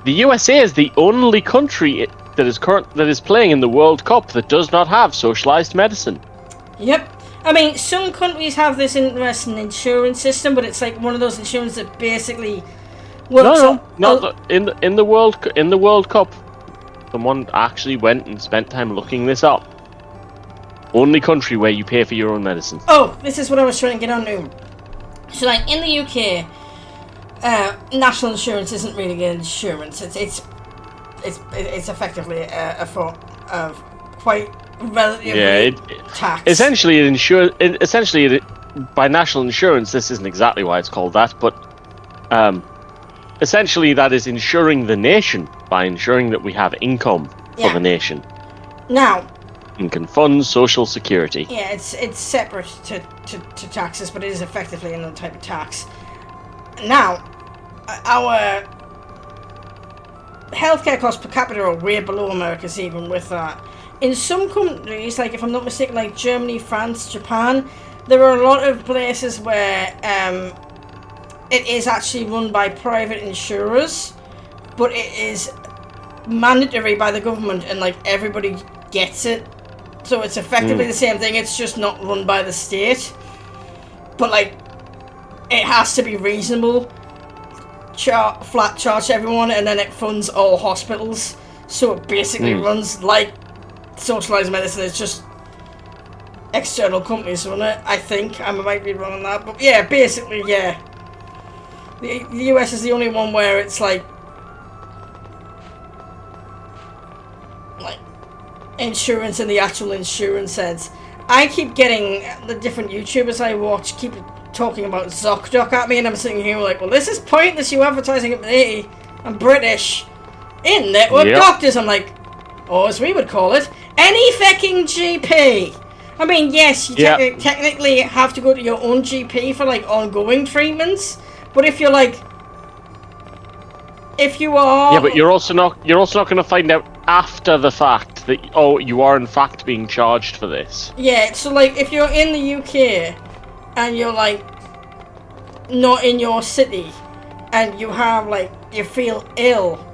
The USA is the only country that is playing in the World Cup that does not have socialized medicine. Yep. I mean, some countries have this interesting insurance system, but it's like one of those insurance that basically works. In the World Cup. Someone actually went and spent time looking this up. Only country where you pay for your own medicine. Oh, this is what I was trying to get on to. So, like, in the UK, national insurance isn't really good insurance. It's effectively a form of quite relatively tax. Essentially, by national insurance, this isn't exactly why it's called that, but essentially that is insuring the nation by ensuring that we have income for the nation. Now, income funds, social security. Yeah, it's separate to taxes, but it is effectively another type of tax. Now, our healthcare costs per capita are way below America's even with that. In some countries, like if I'm not mistaken, like Germany, France, Japan, there are a lot of places where it is actually run by private insurers, but it is mandatory by the government and like everybody gets it. So it's effectively the same thing, it's just not run by the state. But like, it has to be reasonable. Flat charge everyone, and then it funds all hospitals. So it basically runs like socialized medicine. It's just external companies run it, I think. I might be wrong on that. But yeah, basically, yeah. The US is the only one where it's like insurance in the actual insurance sense. I keep getting the different YouTubers I watch keep talking about ZocDoc at me, and I'm sitting here like, well, this is pointless, you advertising at me. I'm British. In-network doctors. I'm like, or as we would call it, any fucking GP. I mean, yes, you technically have to go to your own GP for like ongoing treatments, but if you're like, if you are... Yeah, but you're also not going to find out after the fact that, oh, you are in fact being charged for this. Yeah, so like, if you're in the UK and you're like not in your city and you have like, you feel ill,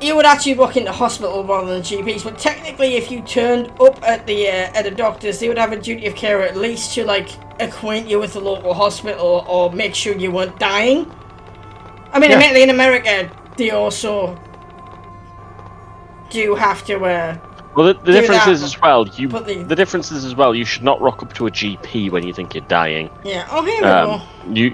you would actually walk into hospital rather than GPs, but technically if you turned up at the at a doctor's, they would have a duty of care at least to like acquaint you with the local hospital or make sure you weren't dying. I mean, admittedly in America, they also do have to well, the difference is as well, the difference is as well, you should not rock up to a GP when you think you're dying. Yeah, oh, here we go.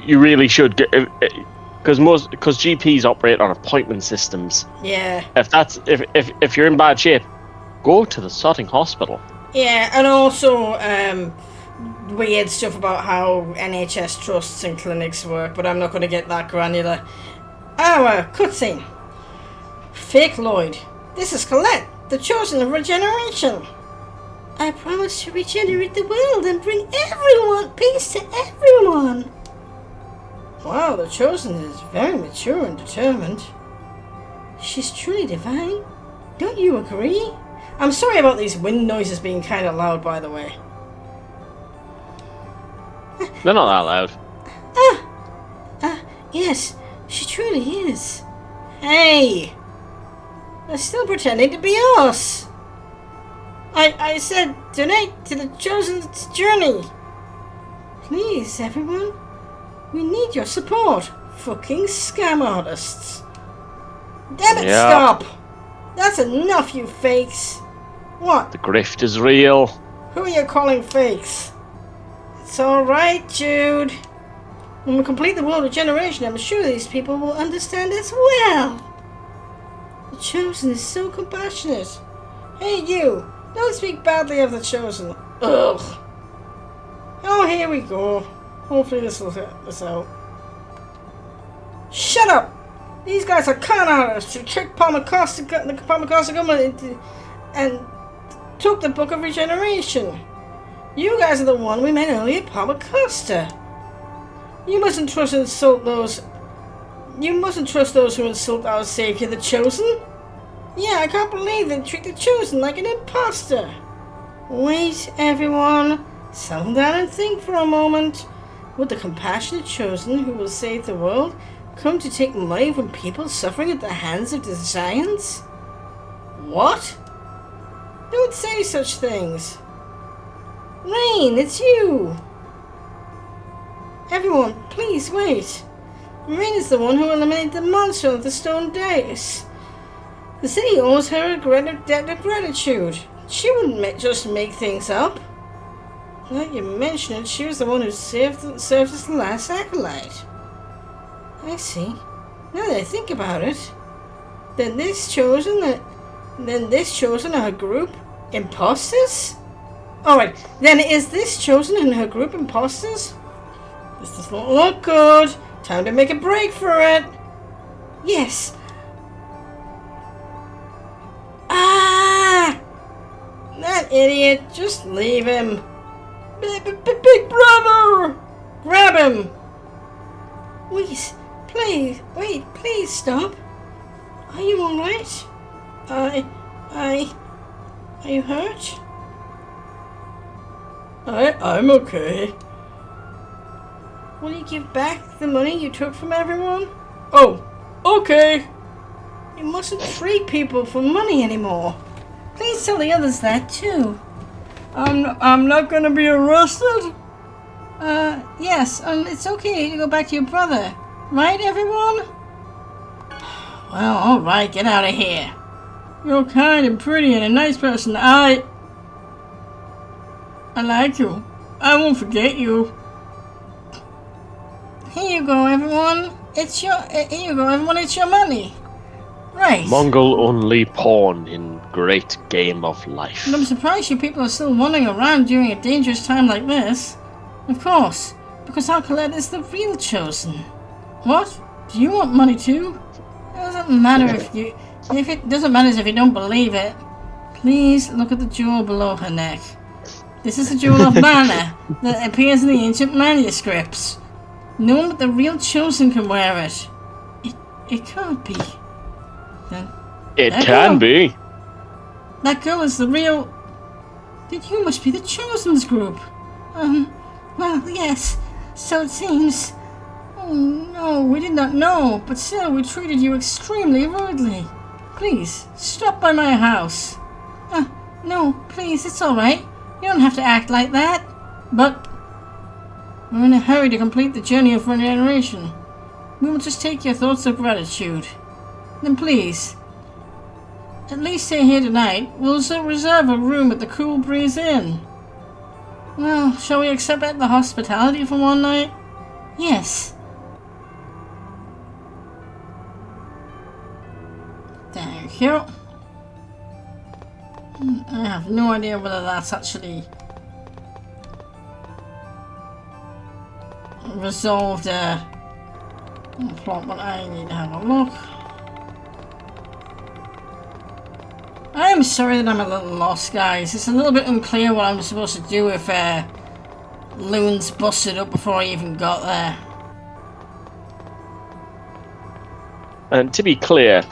You really should, because GPs operate on appointment systems. Yeah. If you're in bad shape, go to the sodding hospital. Yeah, and also weird stuff about how NHS trusts and clinics work, but I'm not going to get that granular. Cutscene. Fake Lloyd. This is Colette, the chosen of regeneration. I promise to regenerate the world and bring everyone peace to everyone. Wow, the chosen is very mature and determined. She's truly divine. Don't you agree? I'm sorry about these wind noises being kind of loud, by the way. They're not that loud. Yes, she truly is. Hey! They're still pretending to be us. I said donate to the chosen's journey. Please, everyone. We need your support. Fucking scam artists. Damn it, stop! That's enough, you fakes. What? The grift is real. Who are you calling fakes? It's alright, Jude. When we complete the world regeneration, I'm sure these people will understand as well. The Chosen is so compassionate. Hey, you! Don't speak badly of the Chosen. Ugh. Oh, here we go. Hopefully this will get this out. Shut up! These guys are con artists who tricked the Palmacosta government into, and took the Book of Regeneration. You guys are the one we met earlier at Palmacosta. You mustn't trust those who insult our savior, the Chosen. Yeah, I can't believe they treat the Chosen like an imposter. Wait, everyone. Settle down and think for a moment. Would the compassionate Chosen who will save the world come to take money from people suffering at the hands of the giants? What? Don't say such things. Rain, it's you! Everyone, please wait. Rain is the one who eliminated the monster of the stone dais. The city owes her a debt of gratitude. She wouldn't just make things up. Now you mention it, she was the one who served as the last acolyte. I see. Now that I think about it, then this chosen and her group imposters? Alright, then is this chosen and her group imposters? This does not look good. Time to make a break for it. Yes. Ah! That idiot. Just leave him. Big brother! Grab him! Wait, please stop. Are you alright? Are you hurt? I'm okay. Will you give back the money you took from everyone? Oh, okay. You mustn't treat people for money anymore. Please tell the others that too. I'm not gonna be arrested? Yes, it's okay to go back to your brother. Right, everyone? Well, alright, get out of here. You're kind and pretty and a nice person. I like you. I won't forget you. Here you go, everyone. It's your money. Right. Mongol only pawn in great game of life. But I'm surprised you people are still wandering around during a dangerous time like this. Of course, because Athred is the real chosen. What? Do you want money too? It doesn't matter if you don't believe it. Please look at the jewel below her neck. This is a jewel of mana that appears in the ancient manuscripts. No one but the real chosen can wear it. It can't be. Then it can be. That girl is the real. Then you must be the chosen's group. Well, yes. So it seems. Oh no, we did not know, but still we treated you extremely rudely. Please, stop by my house. No, please, it's alright. You don't have to act like that. But we're in a hurry to complete the journey of regeneration. We will just take your thoughts of gratitude. Then please, at least stay here tonight. We'll reserve a room at the Cool Breeze Inn. Well, shall we accept the hospitality for one night? Yes. Thank you. I have no idea whether that's actually resolved plot, but I need to have a look. I am sorry that I'm a little lost, guys. It's a little bit unclear what I'm supposed to do if Loon's busted up before I even got there. And to be clear,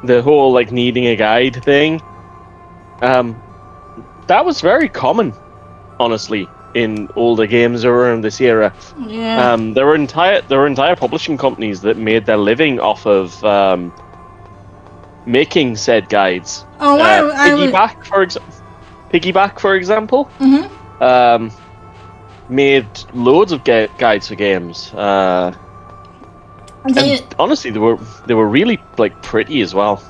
the whole like needing a guide thing, that was very common, honestly, in older games around this era. Yeah. There were entire publishing companies that made their living off of making said guides. Oh, Piggyback, for example, Mm-hmm. Made loads of guides for games. And honestly, they were really like pretty as well.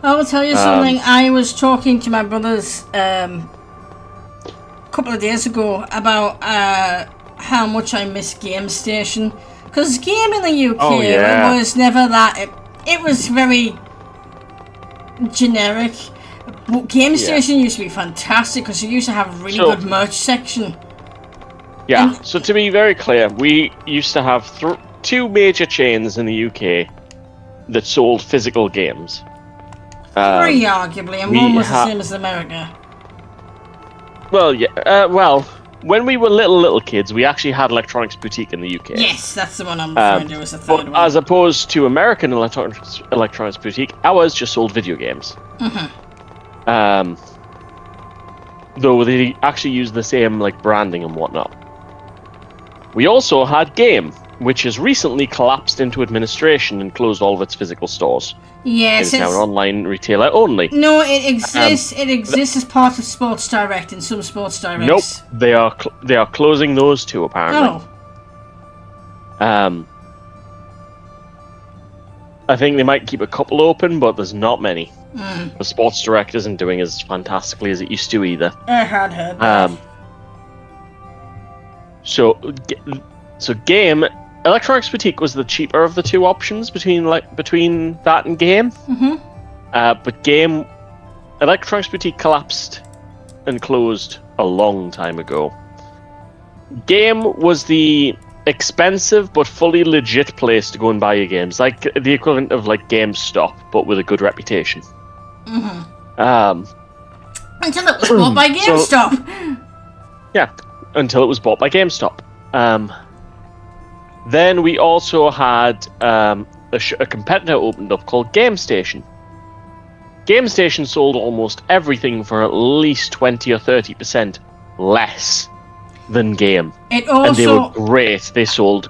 I will tell you something. I was talking to my brothers a couple of days ago about how much I miss Game Station, because Game in the UK it was never that. It was very generic. Game Station used to be fantastic because it used to have a really good merch section. Yeah. So to be very clear, we used to have two major chains in the UK that sold physical games. Very arguably, and one was the same as America. Well, yeah. Well, when we were little kids, we actually had Electronics Boutique in the UK. Yes, that's the one I'm referring to as the third one. As opposed to American Electronics Boutique, ours just sold video games. Mm-hmm. Though they actually used the same like branding and whatnot. We also had Game, which has recently collapsed into administration and closed all of its physical stores. Yes, It is now an online retailer only. No, it exists. It exists as part of Sports Direct in some Sports Directs. Nope, they are closing those too, apparently. Oh. I think they might keep a couple open, but there's not many. Mm. The Sports Direct isn't doing as fantastically as it used to either. I had heard that. So Electronics Boutique was the cheaper of the two options between that and Game. Mm-hmm. But Electronics Boutique collapsed and closed a long time ago. Game was the expensive but fully legit place to go and buy your games, like the equivalent of like GameStop, but with a good reputation. Mm-hmm. Until it was bought by GameStop. Until it was bought by GameStop. Then we also had a competitor opened up called GameStation. GameStation sold almost everything for at least 20 or 30% less than Game. It also, and they were great. They sold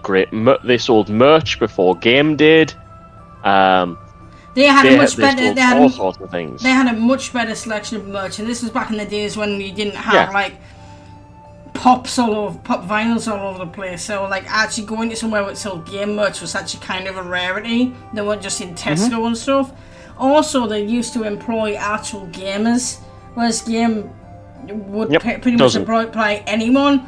they sold merch before Game did. They had a much better. They had all sorts of things. They had a much better selection of merch, and this was back in the days when you didn't have like pop vinyls all over the place. So like actually going to somewhere that sold game merch was actually kind of a rarity. They weren't just in Tesco and stuff. Also, they used to employ actual gamers, whereas Game would pretty much employ anyone.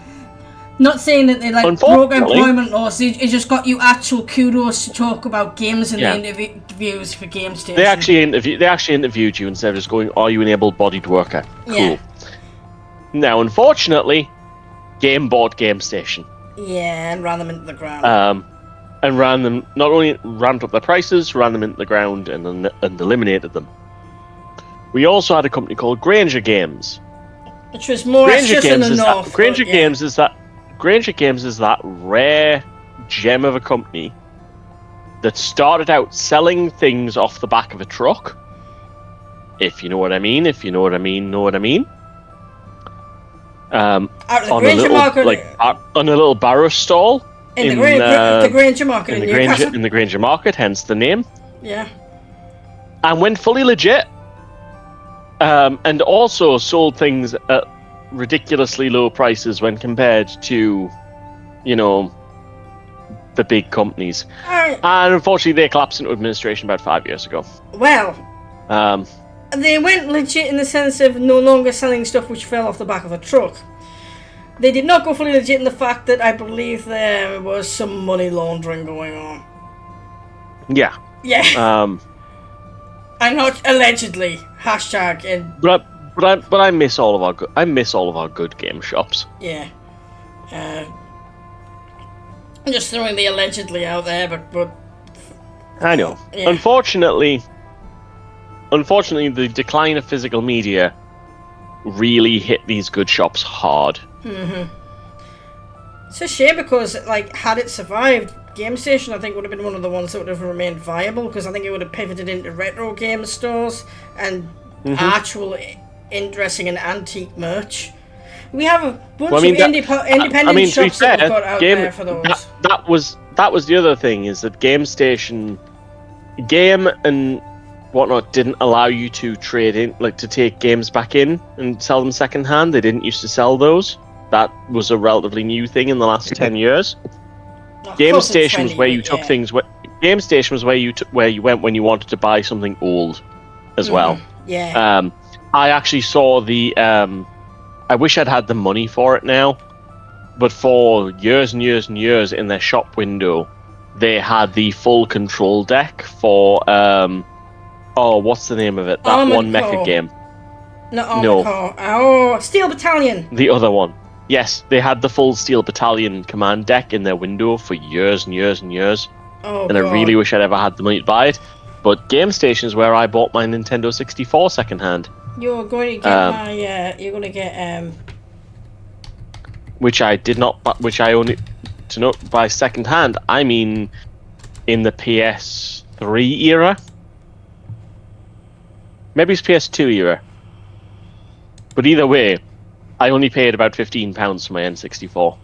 Not saying that they like broke employment laws. It just got you actual kudos to talk about games in the interviews for GameStation. They actually interviewed you instead of just going, "Are you an able-bodied worker?" Cool. Yeah. Now, unfortunately, Game bought GameStation. Yeah, and ran them into the ground. And ran them, not only ramped up their prices, ran them into the ground and eliminated them. We also had a company called Granger Games. Which was more just in the north. Granger Games is that rare gem of a company that started out selling things off the back of a truck. If you know what I mean. Out of the Granger Market, on a little barrow stall in the Granger Market in Newcastle. In the Granger Market, hence the name. Yeah. And went fully legit. And also sold things at ridiculously low prices when compared to, the big companies. And unfortunately, they collapsed into administration about 5 years ago. Well, they went legit in the sense of no longer selling stuff which fell off the back of a truck. They did not go fully legit in the fact that I believe there was some money laundering going on. Yeah. Yeah. I'm not allegedly. Hashtag in. But I miss all of our good game shops. Yeah. I'm just throwing the allegedly out there, but. I know. Yeah. Unfortunately, the decline of physical media really hit these good shops hard. Mm-hmm. It's a shame because, like, had it survived, GameStation I think would have been one of the ones that would have remained viable because I think it would have pivoted into retro game stores and actual interesting and antique merch. We have a bunch of independent shops that we've got out there for those. That was the other thing, is that GameStation, Game and whatnot didn't allow you to trade in, like to take games back in and sell them secondhand. They didn't used to sell those. That was a relatively new thing in the last 10 years. GameStation was where you took things. GameStation was where you went when you wanted to buy something old, as well. Yeah. I actually saw the. I wish I'd had the money for it now, but for years and years and years in their shop window, they had the full control deck for. What's the name of it? That Armored one mecha Core. game. No. Steel Battalion. The other one. Yes, they had the full Steel Battalion command deck in their window for years and years and years. Oh, and God. I really wish I'd ever had the money to buy it. But GameStation is where I bought my Nintendo 64 secondhand. You're going to get which I did not. Which I only to not buy secondhand. I mean, in the PS3 era. Maybe it's PS2 era. But either way, I only paid about £15 for my N64.